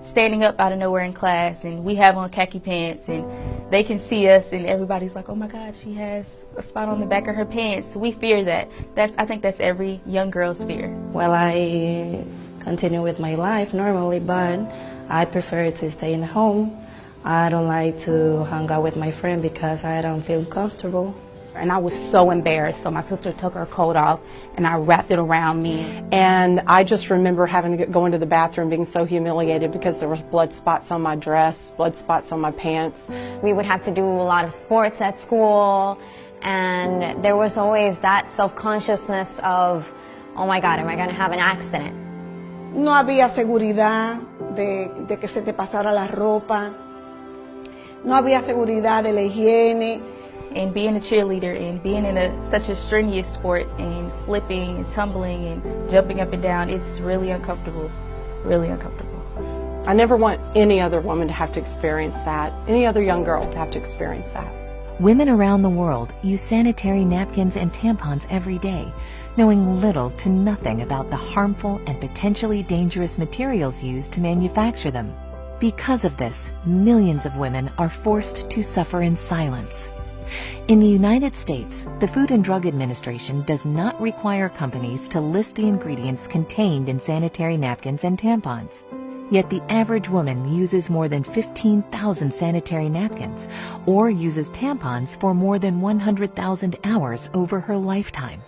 standing up out of nowhere in class and we have on khaki pants and they can see us and everybody's like, oh my God, she has a spot on the back of her pants. We fear that. I think that's every young girl's fear. Well, I continue with my life normally, but I prefer to stay in home. I don't like to hang out with my friend because I don't feel comfortable. And I was so embarrassed, so my sister took her coat off and I wrapped it around me. And I just remember having to go into the bathroom being so humiliated because there was blood spots on my dress, blood spots on my pants. We would have to do a lot of sports at school, and there was always that self-consciousness of, oh my God, am I going to have an accident? No había seguridad de que se te pasara la ropa. No había seguridad de la higiene. And being a cheerleader and being in such a strenuous sport and flipping and tumbling and jumping up and down, it's really uncomfortable, really uncomfortable. I never want any other woman to have to experience that, any other young girl to have to experience that. Women around the world use sanitary napkins and tampons every day, knowing little to nothing about the harmful and potentially dangerous materials used to manufacture them. Because of this, millions of women are forced to suffer in silence. In the United States, the Food and Drug Administration does not require companies to list the ingredients contained in sanitary napkins and tampons. Yet the average woman uses more than 15,000 sanitary napkins or uses tampons for more than 100,000 hours over her lifetime.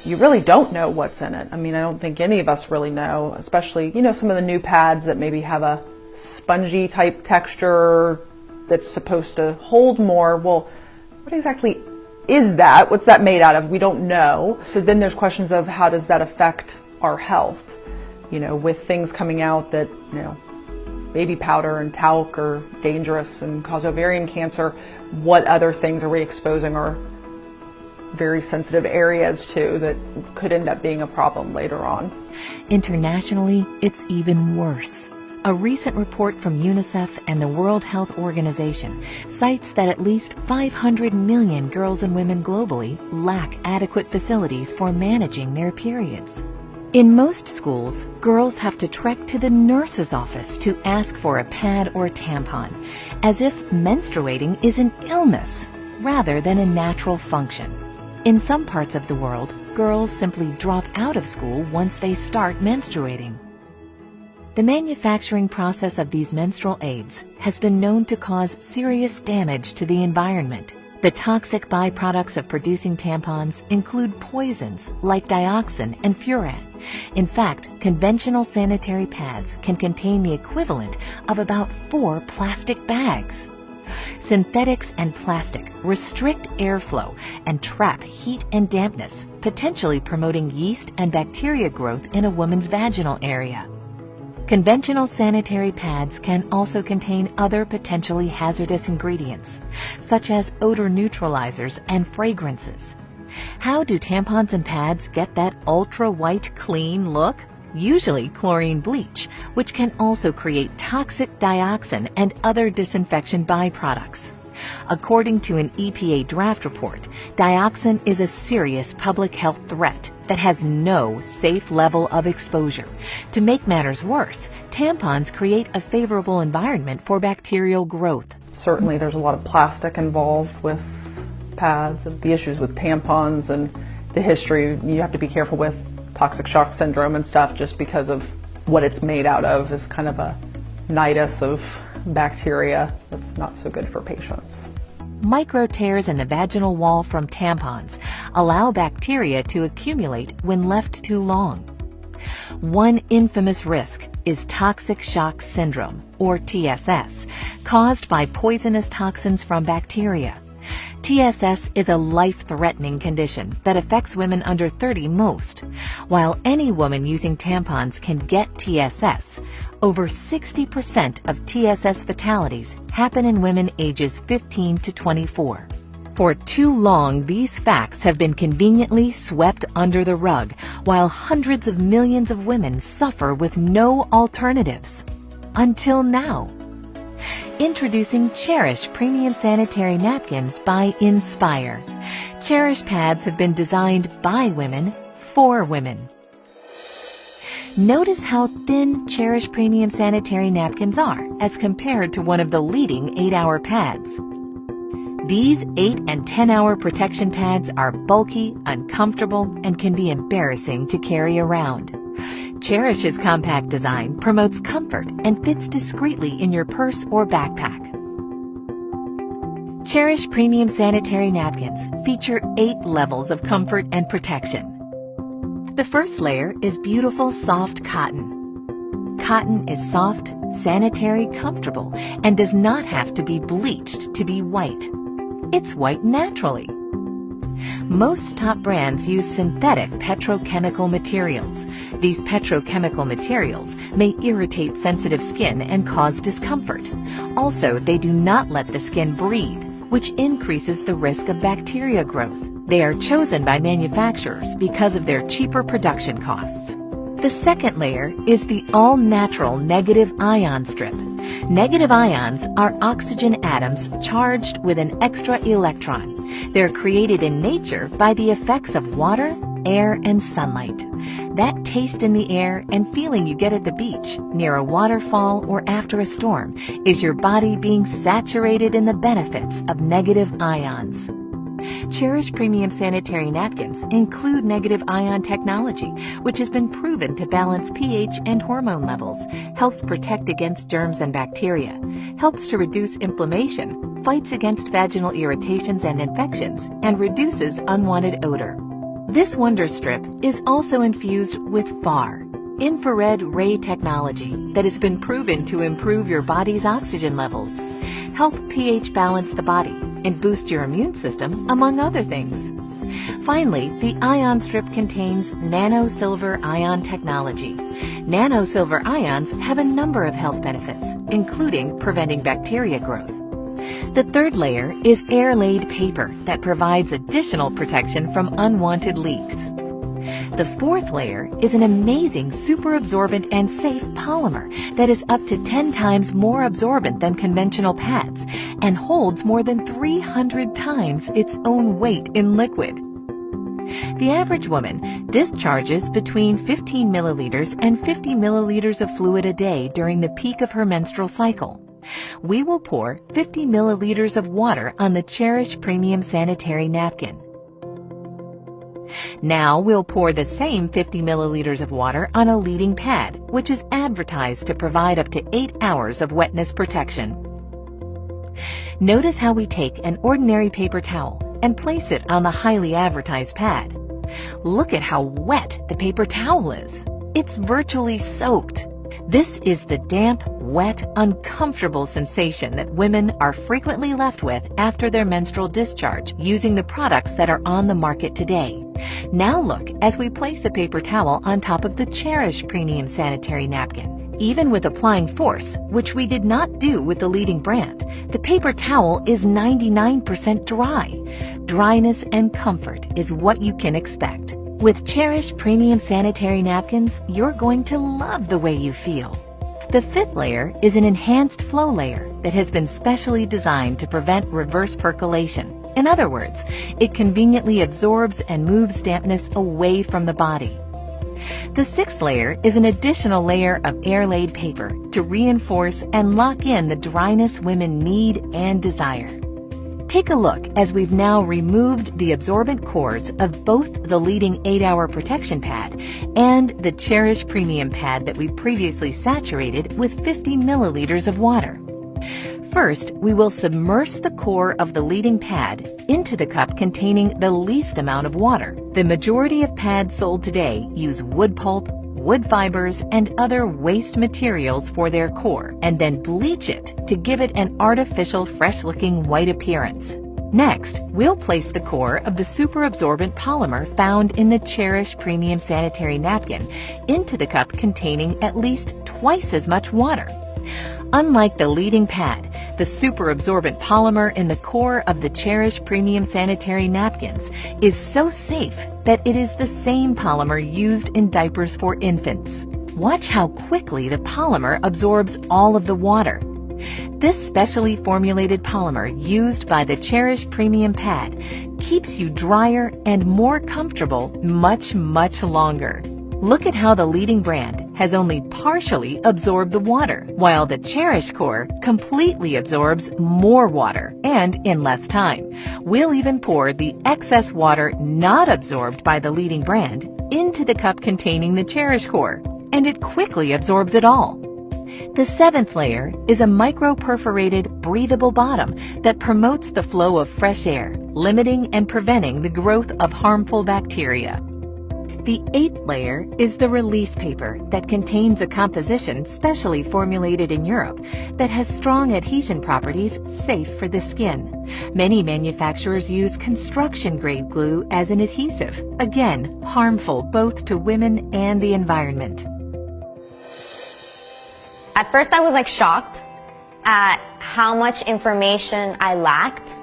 You really don't know what's in it. I mean, I don't think any of us really know, especially, some of the new pads that maybe have a spongy type texture that's supposed to hold more. Well, what exactly is that? What's that made out of? We don't know. So then there's questions of how does that affect our health? With things coming out that, baby powder and talc are dangerous and cause ovarian cancer, what other things are we exposing our very sensitive areas to that could end up being a problem later on? Internationally, it's even worse. A recent report from UNICEF and the World Health Organization cites that at least 500 million girls and women globally lack adequate facilities for managing their periods. In most schools, girls have to trek to the nurse's office to ask for a pad or tampon, as if menstruating is an illness rather than a natural function. In some parts of the world, girls simply drop out of school once they start menstruating. The manufacturing process of these menstrual aids has been known to cause serious damage to the environment. The toxic byproducts of producing tampons include poisons like dioxin and furan. In fact, conventional sanitary pads can contain the equivalent of about 4 plastic bags. Synthetics and plastic restrict airflow and trap heat and dampness, potentially promoting yeast and bacteria growth in a woman's vaginal area. Conventional sanitary pads can also contain other potentially hazardous ingredients, such as odor neutralizers and fragrances. How do tampons and pads get that ultra-white clean look? Usually chlorine bleach, which can also create toxic dioxin and other disinfection byproducts. According to an EPA draft report, dioxin is a serious public health threat that has no safe level of exposure. To make matters worse, tampons create a favorable environment for bacterial growth. Certainly there's a lot of plastic involved with pads and the issues with tampons and the history. You have to be careful with toxic shock syndrome and stuff just because of what it's made out of is kind of a nidus of bacteria that's not so good for patients. Micro tears in the vaginal wall from tampons allow bacteria to accumulate when left too long. One infamous risk is toxic shock syndrome, or TSS, caused by poisonous toxins from bacteria. TSS is a life-threatening condition that affects women under 30 most. While any woman using tampons can get TSS, over 60% of TSS fatalities happen in women ages 15 to 24. For too long, these facts have been conveniently swept under the rug, while hundreds of millions of women suffer with no alternatives. Until now. Introducing Cherish Premium Sanitary Napkins by Inspire. Cherish pads have been designed by women for women. Notice how thin Cherish Premium Sanitary Napkins are as compared to one of the leading 8-hour pads. These 8 and 10-hour protection pads are bulky, uncomfortable, and can be embarrassing to carry around. Cherish's compact design promotes comfort and fits discreetly in your purse or backpack. Cherish Premium Sanitary Napkins feature 8 levels of comfort and protection. The first layer is beautiful, soft cotton. Cotton is soft, sanitary, comfortable, and does not have to be bleached to be white. It's white naturally. Most top brands use synthetic petrochemical materials. These petrochemical materials may irritate sensitive skin and cause discomfort. Also, they do not let the skin breathe, which increases the risk of bacteria growth. They are chosen by manufacturers because of their cheaper production costs. The second layer is the all-natural negative ion strip. Negative ions are oxygen atoms charged with an extra electron. They're created in nature by the effects of water, air, and sunlight. That taste in the air and feeling you get at the beach, near a waterfall, or after a storm is your body being saturated in the benefits of negative ions. Cherish Premium Sanitary Napkins include negative ion technology, which has been proven to balance pH and hormone levels, helps protect against germs and bacteria, helps to reduce inflammation, fights against vaginal irritations and infections, and reduces unwanted odor. This Wonder Strip is also infused with FAR, infrared ray technology, that has been proven to improve your body's oxygen levels, help pH balance the body, and boost your immune system, among other things. Finally, the ion strip contains nano-silver ion technology. Nano-silver ions have a number of health benefits, including preventing bacteria growth. The third layer is air-laid paper that provides additional protection from unwanted leaks. The fourth layer is an amazing super absorbent and safe polymer that is up to 10 times more absorbent than conventional pads and holds more than 300 times its own weight in liquid. The average woman discharges between 15 milliliters and 50 milliliters of fluid a day during the peak of her menstrual cycle. We will pour 50 milliliters of water on the Cherish Premium Sanitary Napkin. Now we'll pour the same 50 milliliters of water on a leading pad, which is advertised to provide up to 8 hours of wetness protection. Notice how we take an ordinary paper towel and place it on the highly advertised pad. Look at how wet the paper towel is. It's virtually soaked. This is the damp, wet, uncomfortable sensation that women are frequently left with after their menstrual discharge using the products that are on the market today. Now look as we place a paper towel on top of the Cherish Premium Sanitary Napkin. Even with applying force, which we did not do with the leading brand, the paper towel is 99% dry. Dryness and comfort is what you can expect. With Cherish Premium Sanitary Napkins, you're going to love the way you feel. The fifth layer is an enhanced flow layer that has been specially designed to prevent reverse percolation. In other words, it conveniently absorbs and moves dampness away from the body. The sixth layer is an additional layer of air-laid paper to reinforce and lock in the dryness women need and desire. Take a look as we've now removed the absorbent cores of both the leading 8-hour protection pad and the Cherish Premium pad that we previously saturated with 50 milliliters of water. First, we will submerge the core of the leading pad into the cup containing the least amount of water. The majority of pads sold today use wood pulp, wood fibers, and other waste materials for their core, and then bleach it to give it an artificial, fresh-looking white appearance. Next, we'll place the core of the super absorbent polymer found in the Cherish Premium Sanitary Napkin into the cup containing at least twice as much water. Unlike the leading pad, the super absorbent polymer in the core of the Cherish Premium Sanitary Napkins is so safe that it is the same polymer used in diapers for infants. Watch how quickly the polymer absorbs all of the water. This specially formulated polymer used by the Cherish Premium pad keeps you drier and more comfortable much, much longer. Look at how the leading brand has only partially absorbed the water, while the Cherish core completely absorbs more water and in less time. We'll even pour the excess water not absorbed by the leading brand into the cup containing the Cherish core, and it quickly absorbs it all. The seventh layer is a micro-perforated, breathable bottom that promotes the flow of fresh air, limiting and preventing the growth of harmful bacteria. The eighth layer is the release paper that contains a composition specially formulated in Europe that has strong adhesion properties safe for the skin. Many manufacturers use construction-grade glue as an adhesive, again, harmful both to women and the environment. At first I was like shocked at how much information I lacked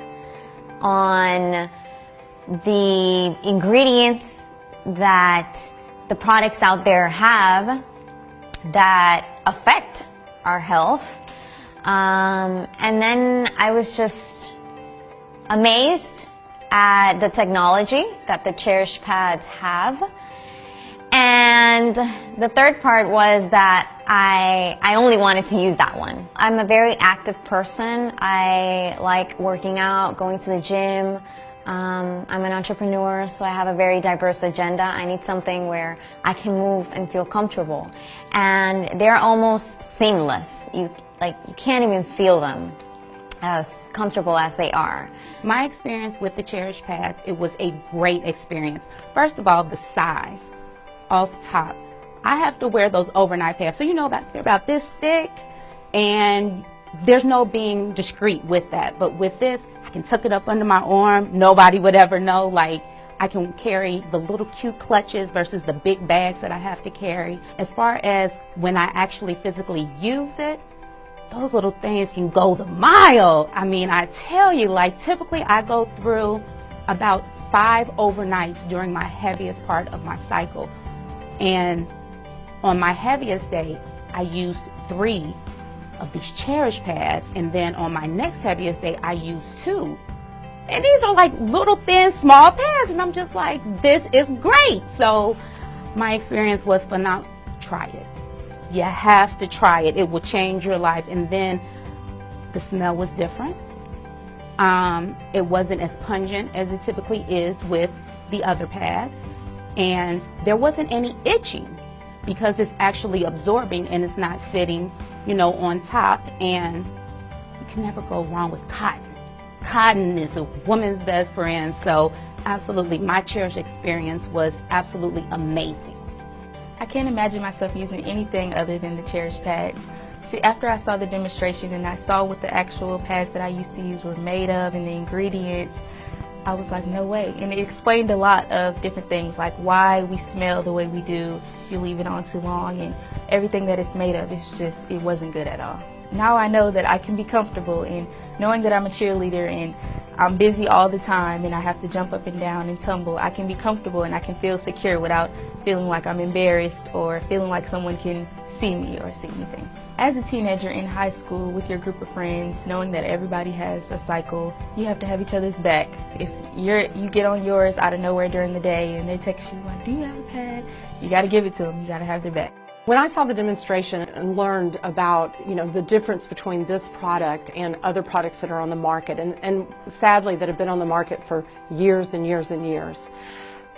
on the ingredients that the products out there have that affect our health. And then I was just amazed at the technology that the Cherish pads have. And the third part was that I only wanted to use that one. I'm a very active person. I like working out, going to the gym. I'm an entrepreneur, so I have a very diverse agenda. I need something where I can move and feel comfortable. And they're almost seamless. You can't even feel them as comfortable as they are. My experience with the Cherish pads, it was a great experience. First of all, the size. Off top, I have to wear those overnight pads, so you know they're about this thick, and there's no being discreet with that. But with this, I can tuck it up under my arm. Nobody would ever know. Like, I can carry the little cute clutches versus the big bags that I have to carry. As far as when I actually physically used it, those little things can go the mile. I mean, I tell you, like, typically I go through about 5 overnights during my heaviest part of my cycle. And on my heaviest day, I used 3 of these Cherish pads, and then on my next heaviest day, I used 2. And these are like little thin, small pads, and I'm just like, this is great. So my experience was phenomenal. Try it. You have to try it. It will change your life. And then the smell was different. It wasn't as pungent as it typically is with the other pads. And there wasn't any itching because it's actually absorbing and it's not sitting, you know, on top. And you can never go wrong with cotton. Cotton is a woman's best friend. So absolutely, my Cherish experience was absolutely amazing. I can't imagine myself using anything other than the Cherish pads. See, after I saw the demonstration and I saw what the actual pads that I used to use were made of and the ingredients, I was like, no way. And it explained a lot of different things, like why we smell the way we do if you leave it on too long, and everything that it's made of. It's just, it wasn't good at all. Now I know that I can be comfortable in knowing that I'm a cheerleader and I'm busy all the time and I have to jump up and down and tumble. I can be comfortable and I can feel secure without feeling like I'm embarrassed or feeling like someone can see me or see anything. As a teenager in high school with your group of friends, knowing that everybody has a cycle, you have to have each other's back. If you get on yours out of nowhere during the day and they text you like, do you have a pad? You got to give it to them. You got to have their back. When I saw the demonstration and learned about, you know, the difference between this product and other products that are on the market, and sadly that have been on the market for years and years and years,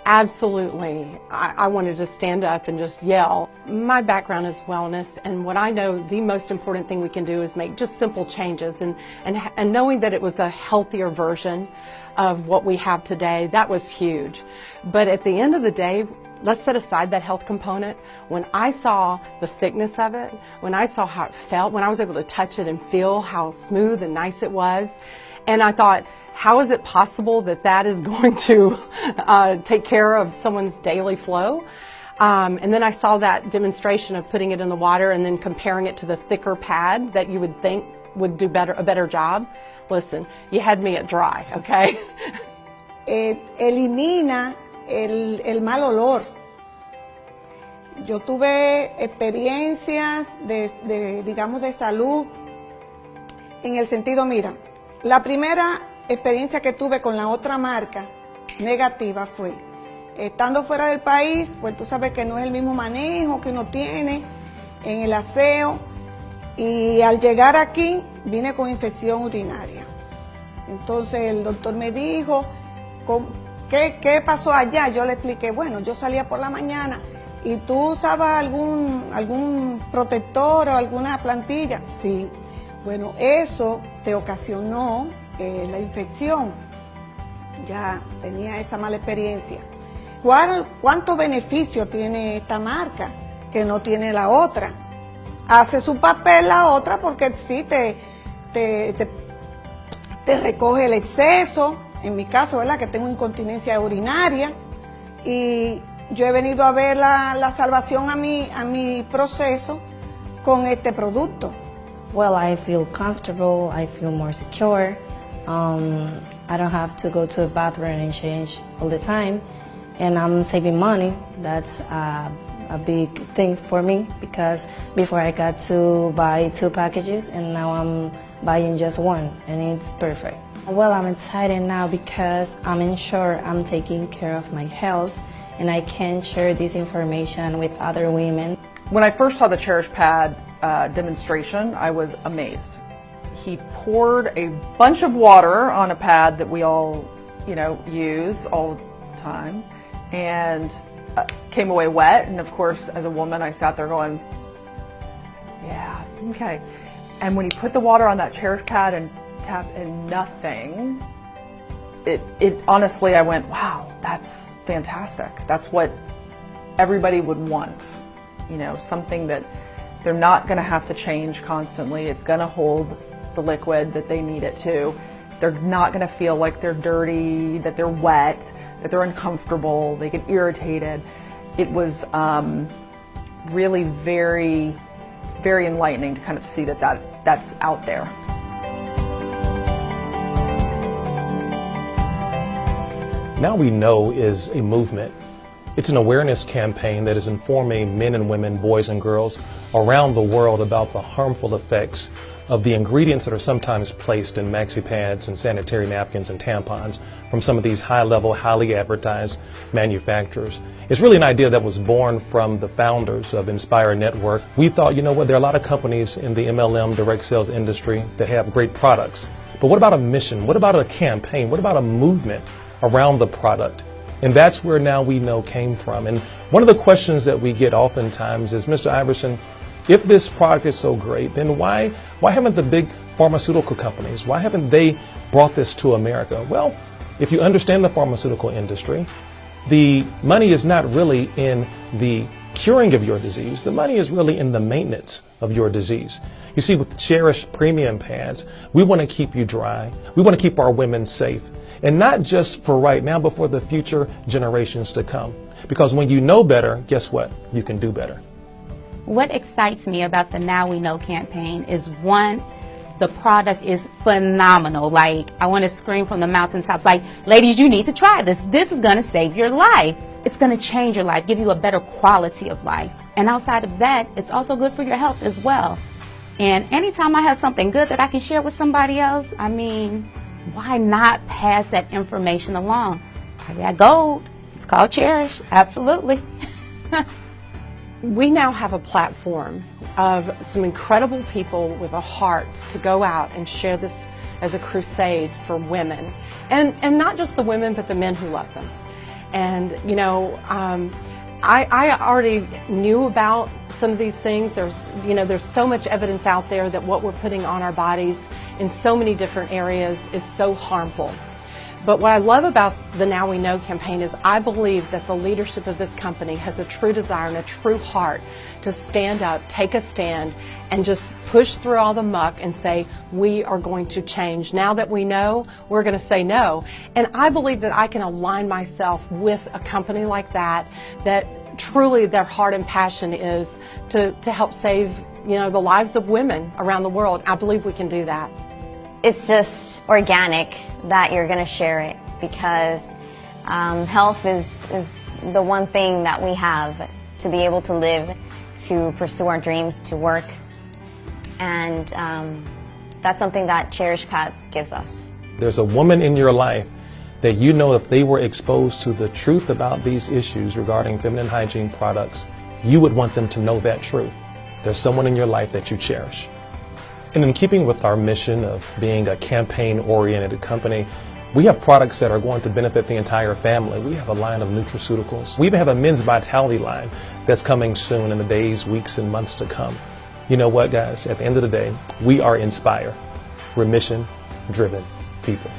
absolutely, I wanted to stand up and just yell. My background is wellness, and what I know the most important thing we can do is make just simple changes, and knowing that it was a healthier version of what we have today, that was huge. But at the end of the day, let's set aside that health component. When I saw the thickness of it, when I saw how it felt, when I was able to touch it and feel how smooth and nice it was, and I thought, how is it possible that that is going to take care of someone's daily flow? And then I saw that demonstration of putting it in the water and then comparing it to the thicker pad that you would think would do a better job. Listen, you had me at dry, okay? Elimina el mal olor. Yo tuve experiencias digamos, de salud en el sentido, mira, la primera experiencia que tuve con la otra marca negativa fue Estando fuera del país, pues tú sabes que no es el mismo manejo que uno tiene en el aseo. Y al llegar aquí, vine con infección urinaria. Entonces el doctor me dijo, ¿qué pasó allá? Yo le expliqué, bueno, yo salía por la mañana y tú usabas algún protector o alguna plantilla. Sí, bueno, eso te ocasionó la infección. Ya tenía esa mala experiencia. ¿Cuántos beneficios tiene esta marca que no tiene la otra? Hace su papel la otra porque sí te recoge el exceso, en mi caso, ¿verdad? Que tengo incontinencia urinaria, y yo he venido a ver la salvación a mi proceso con este producto. Well, I feel comfortable, I feel more secure. I don't have to go to a bathroom and change all the time, and I'm saving money. That's a big thing for me, because before I got to buy 2 packages and now I'm buying just 1, and it's perfect. Well, I'm excited now because I'm sure I'm taking care of my health and I can share this information with other women. When I first saw the Cherish pad demonstration, I was amazed. He poured a bunch of water on a pad that we all, use all the time, and came away wet. And of course, as a woman, I sat there going, yeah, okay. And when he put the water on that Cherish pad and tapped in nothing, it honestly, I went, wow, that's fantastic. That's what everybody would want. Something that they're not going to have to change constantly. It's going to hold the liquid that they need it to. They're not going to feel like they're dirty, that they're wet, that they're uncomfortable, they get irritated. It was really very, very enlightening to kind of see that's out there. Now We Know is a movement. It's an awareness campaign that is informing men and women, boys and girls around the world about the harmful effects of the ingredients that are sometimes placed in maxi pads and sanitary napkins and tampons from some of these high-level, highly advertised manufacturers. It's really an idea that was born from the founders of Inspire Network. We thought, there are a lot of companies in the MLM direct sales industry that have great products. But what about a mission? What about a campaign? What about a movement around the product? And that's where Now We Know came from. And one of the questions that we get oftentimes is, Mr. Iverson, if this product is so great, then why haven't the big pharmaceutical companies, why haven't they brought this to America? Well, if you understand the pharmaceutical industry, the money is not really in the curing of your disease. The money is really in the maintenance of your disease. You see, with the Cherish premium pads, we want to keep you dry. We want to keep our women safe. And not just for right now, but for the future generations to come. Because when you know better, guess what? You can do better. What excites me about the Now We Know campaign is, one, the product is phenomenal. Like, I want to scream from the mountaintops, like, ladies, you need to try this. This is going to save your life. It's going to change your life, give you a better quality of life. And outside of that, it's also good for your health as well. And anytime I have something good that I can share with somebody else, I mean, why not pass that information along? I got gold. It's called Cherish. Absolutely. We now have a platform of some incredible people with a heart to go out and share this as a crusade for women. And not just the women, but the men who love them. And, I already knew about some of these things. There's so much evidence out there that what we're putting on our bodies in so many different areas is so harmful. But what I love about the Now We Know campaign is I believe that the leadership of this company has a true desire and a true heart to stand up, take a stand, and just push through all the muck and say, we are going to change. Now that we know, we're going to say no. And I believe that I can align myself with a company like that truly their heart and passion is to help save, the lives of women around the world. I believe we can do that. It's just organic that you're going to share it, because health is the one thing that we have to be able to live, to pursue our dreams, to work. And that's something that Cherish Pads gives us. There's a woman in your life that you know if they were exposed to the truth about these issues regarding feminine hygiene products, you would want them to know that truth. There's someone in your life that you cherish. And in keeping with our mission of being a campaign-oriented company, we have products that are going to benefit the entire family. We have a line of nutraceuticals. We even have a men's vitality line that's coming soon in the days, weeks, and months to come. You know what, guys? At the end of the day, we are Inspire. We're mission-driven people.